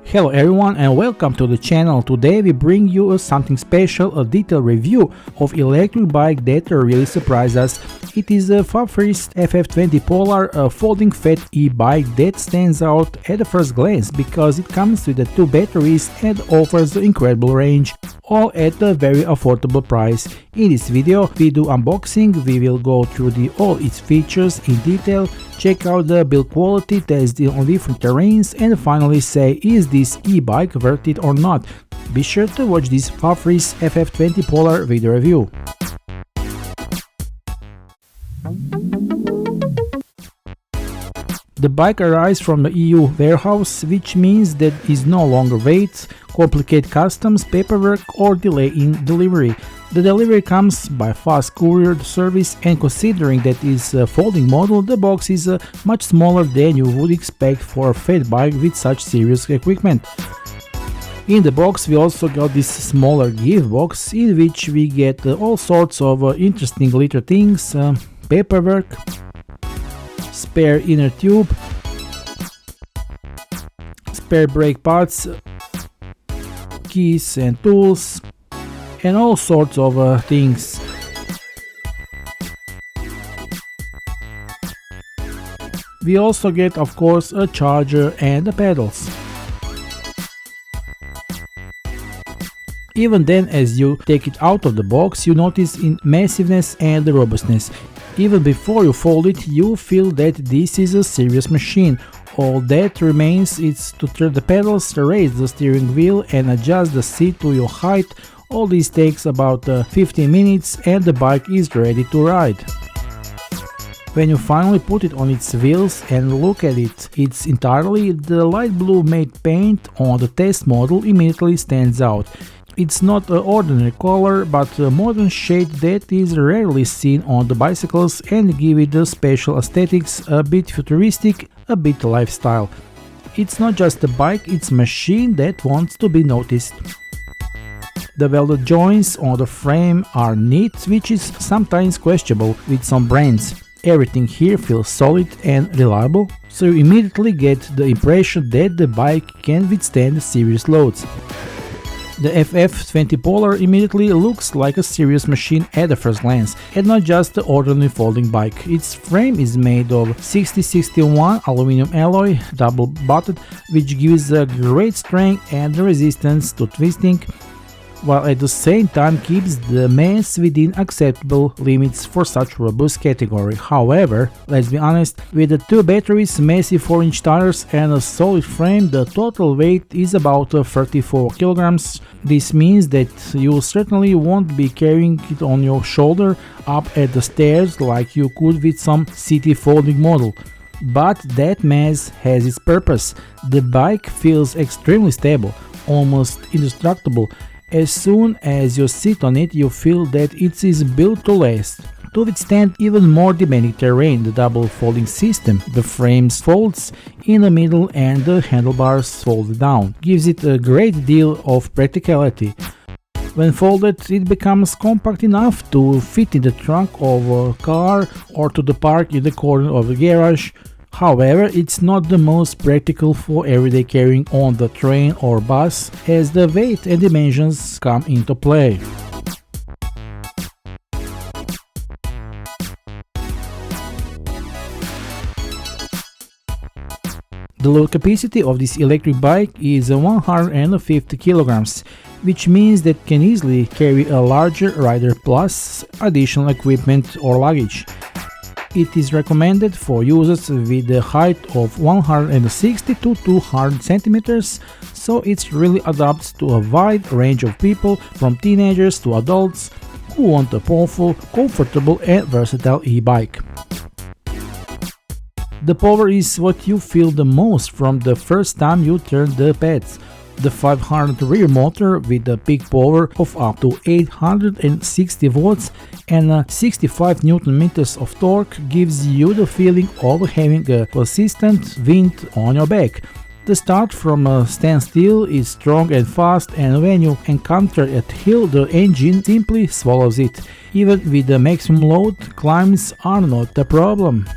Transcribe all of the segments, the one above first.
Hello everyone and welcome to the channel. Today we bring you something special, a detailed review of electric bike that really surprised us. It is a Fafrees FF20 Polar, a folding fat e-bike that stands out at the first glance because it comes with the 2 batteries and offers incredible range, all at a very affordable price. In this video we do unboxing, we will go through all its features in detail, check out the build quality, test it on different terrains, and finally say is this e-bike worth it or not. Be sure to watch this Fafrees FF20 Polar video review. The bike arrives from the EU warehouse, which means that it is no longer waits, complicated customs, paperwork or delay in delivery. The delivery comes by fast courier service, and considering that it's a folding model, the box is much smaller than you would expect for a fat bike with such serious equipment. In the box we also got this smaller gift box in which we get all sorts of interesting little things, paperwork, spare inner tube, spare brake pads, keys and tools, and all sorts of things. We also get, of course, a charger and the pedals. Even then, as you take it out of the box, you notice in massiveness and the robustness. Even before you fold it, you feel that this is a serious machine. All that remains is to turn the pedals, raise the steering wheel and adjust the seat to your height. All this takes about 15 minutes and the bike is ready to ride. When you finally put it on its wheels and look at it, it's entirely, the light blue matte paint on the test model immediately stands out. It's not an ordinary color, but a modern shade that is rarely seen on the bicycles and give it the special aesthetics, a bit futuristic, a bit lifestyle. It's not just a bike, it's a machine that wants to be noticed. The welded joints on the frame are neat, which is sometimes questionable with some brands. Everything here feels solid and reliable, so you immediately get the impression that the bike can withstand serious loads. The FF20 Polar immediately looks like a serious machine at the first glance, and not just an ordinary folding bike. Its frame is made of 6061 aluminum alloy, double-butted, which gives a great strength and resistance to twisting, while at the same time keeps the mass within acceptable limits for such robust category. However, let's be honest, with the 2 batteries, massive 4-inch tires and a solid frame, the total weight is about 34 kilograms. This means that you certainly won't be carrying it on your shoulder up at the stairs like you could with some city folding model. But that mass has its purpose. The bike feels extremely stable, almost indestructible. As soon as you sit on it, you feel that it is built to last, to withstand even more demanding terrain. The double folding system, the frame folds in the middle and the handlebars fold down, gives it a great deal of practicality. When folded, it becomes compact enough to fit in the trunk of a car or to park in the corner of a garage. However, it's not the most practical for everyday carrying on the train or bus, as the weight and dimensions come into play. The load capacity of this electric bike is 150 kilograms, which means that can easily carry a larger rider plus additional equipment or luggage. It is recommended for users with a height of 160 to 200 centimeters, so it really adapts to a wide range of people, from teenagers to adults who want a powerful, comfortable and versatile e-bike. The power is what you feel the most from the first time you turn the pads. The 500 rear motor with a peak power of up to 860 watts and 65 Nm of torque gives you the feeling of having a consistent wind on your back. The start from a standstill is strong and fast, and when you encounter a hill, the engine simply swallows it. Even with the maximum load, climbs are not a problem.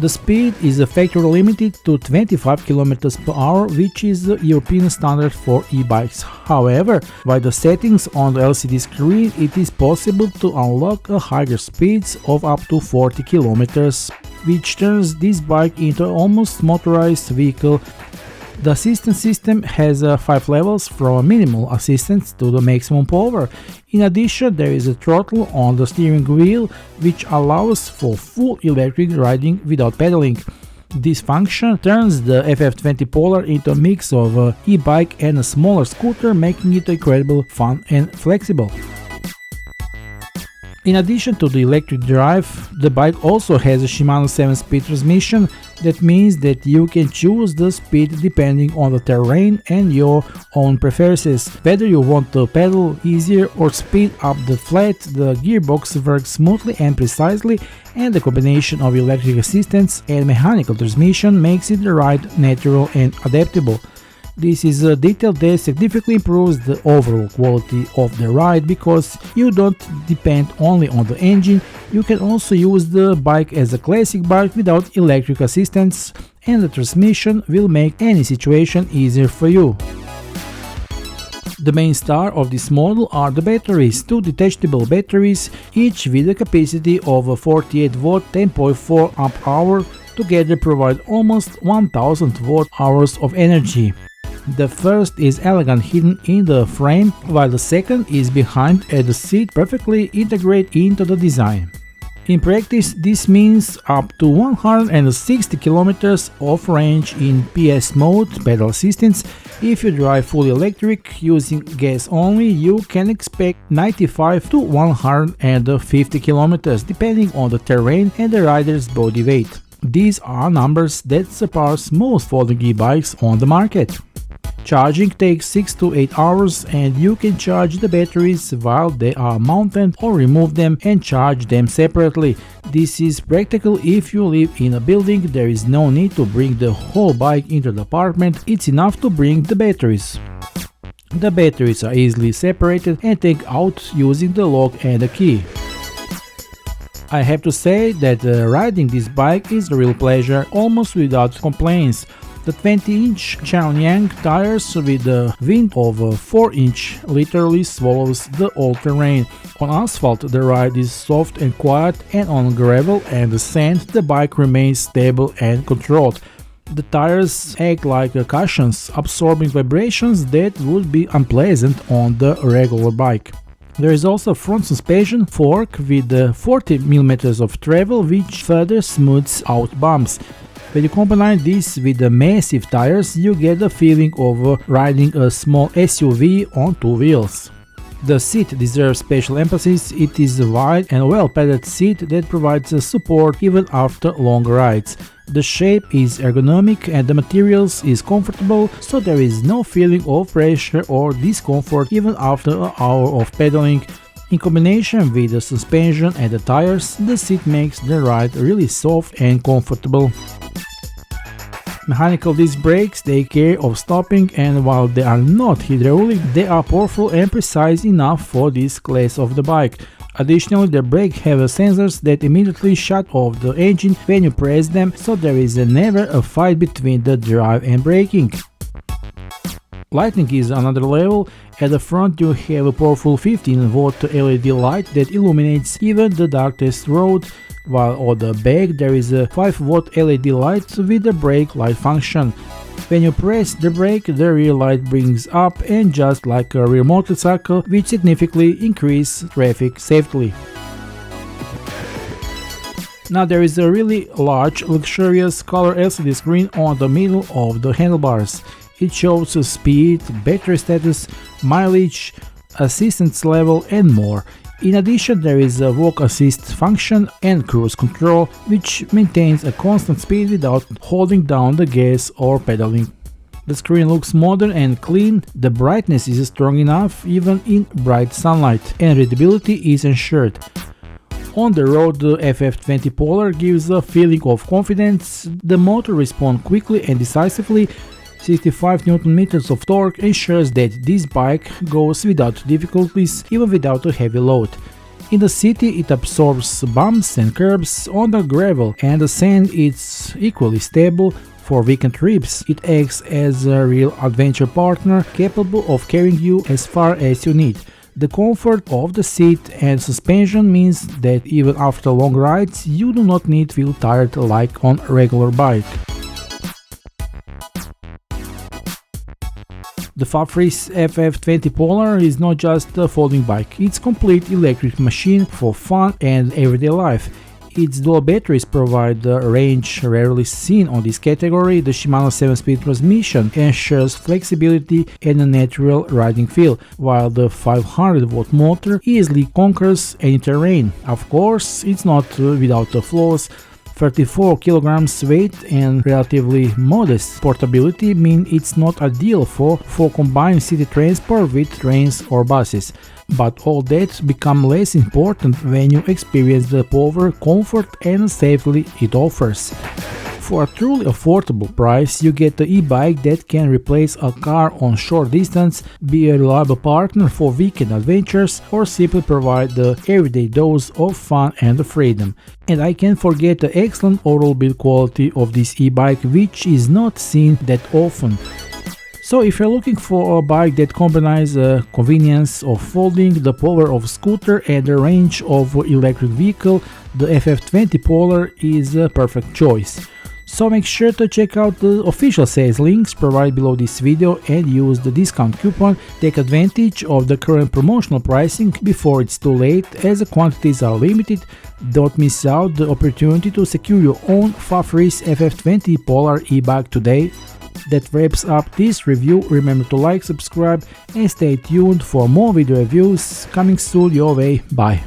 The speed is factory limited to 25 km per hour, which is the European standard for e-bikes. However, by the settings on the LCD screen, it is possible to unlock a higher speeds of up to 40 km, which turns this bike into an almost motorized vehicle. The assistance system has 5 levels from minimal assistance to the maximum power. In addition, there is a throttle on the steering wheel, which allows for full electric riding without pedaling. This function turns the FF20 Polar into a mix of an e-bike and a smaller scooter, making it incredibly fun and flexible. In addition to the electric drive, the bike also has a Shimano 7-speed transmission. That means that you can choose the speed depending on the terrain and your own preferences. Whether you want to pedal easier or speed up the flat, the gearbox works smoothly and precisely, and the combination of electric assistance and mechanical transmission makes it ride natural and adaptable. This is a detail that significantly improves the overall quality of the ride, because you don't depend only on the engine. You can also use the bike as a classic bike without electric assistance, and the transmission will make any situation easier for you. The main star of this model are the batteries, 2 detachable batteries, each with a capacity of a 48V 10.4 Ah. Together provide almost 1000 watt-hours of energy. The first is elegantly hidden in the frame, while the second is behind at the seat, perfectly integrated into the design. In practice, this means up to 160 km of range in PS mode, pedal assistance. If you drive fully electric using gas only, you can expect 95 to 150 km, depending on the terrain and the rider's body weight. These are numbers that surpass most folding e-bikes on the market. Charging takes 6 to 8 hours, and you can charge the batteries while they are mounted or remove them and charge them separately. This is practical if you live in a building. There is no need to bring the whole bike into the apartment, it's enough to bring the batteries. The batteries are easily separated and taken out using the lock and a key. I have to say that riding this bike is a real pleasure, almost without complaints. The 20-inch Changyang tires with a wind of 4-inch literally swallows the all-terrain. On asphalt the ride is soft and quiet, and on gravel and sand the bike remains stable and controlled. The tires act like cushions, absorbing vibrations that would be unpleasant on the regular bike. There is also a front suspension fork with 40mm of travel, which further smooths out bumps. When you combine this with the massive tires, you get the feeling of riding a small SUV on 2 wheels. The seat deserves special emphasis. It is a wide and well-padded seat that provides support even after long rides. The shape is ergonomic and the materials is comfortable, so there is no feeling of pressure or discomfort even after an hour of pedaling. In combination with the suspension and the tires, the seat makes the ride really soft and comfortable. Mechanical disc brakes take care of stopping, and while they are not hydraulic, they are powerful and precise enough for this class of the bike. Additionally, the brakes have sensors that immediately shut off the engine when you press them, so there is never a fight between the drive and braking. Lighting is another level. At the front you have a powerful 15V LED light that illuminates even the darkest road, while on the back there is a 5V LED light with a brake light function. When you press the brake, the rear light brings up, and just like a rear motorcycle, which significantly increases traffic safety. Now there is a really large, luxurious color LCD screen on the middle of the handlebars. It shows speed, battery status, mileage, assistance level and more. In addition, there is a walk assist function and cruise control, which maintains a constant speed without holding down the gas or pedaling. The screen looks modern and clean, the brightness is strong enough even in bright sunlight, and readability is ensured. On the road, the FF20 Polar gives a feeling of confidence. The motor responds quickly and decisively. 65 Nm of torque ensures that this bike goes without difficulties, even without a heavy load. In the city it absorbs bumps and curbs. On the gravel and the sand it's equally stable. For weekend trips, it acts as a real adventure partner capable of carrying you as far as you need. The comfort of the seat and suspension means that even after long rides you do not need to feel tired like on a regular bike. The Fafrees FF20 Polar is not just a folding bike, it's a complete electric machine for fun and everyday life. Its dual batteries provide a range rarely seen on this category. The Shimano 7-speed transmission ensures flexibility and a natural riding feel, while the 500-watt motor easily conquers any terrain. Of course, it's not without flaws. 34 kilograms weight and relatively modest portability mean it's not ideal for combined city transport with trains or buses. But all that become less important when you experience the power, comfort and safety it offers. For a truly affordable price, you get the e-bike that can replace a car on short distance, be a reliable partner for weekend adventures, or simply provide the everyday dose of fun and freedom. And I can't forget the excellent overall build quality of this e-bike, which is not seen that often. So if you're looking for a bike that combines the convenience of folding, the power of scooter and the range of electric vehicle, the FF20 Polar is a perfect choice. So make sure to check out the official sales links provided below this video and use the discount coupon. Take advantage of the current promotional pricing before it's too late, as the quantities are limited. Don't miss out the opportunity to secure your own Fafrees FF20 Polar e-bike today. That wraps up this review. Remember to like, subscribe and stay tuned for more video reviews coming soon your way. Bye.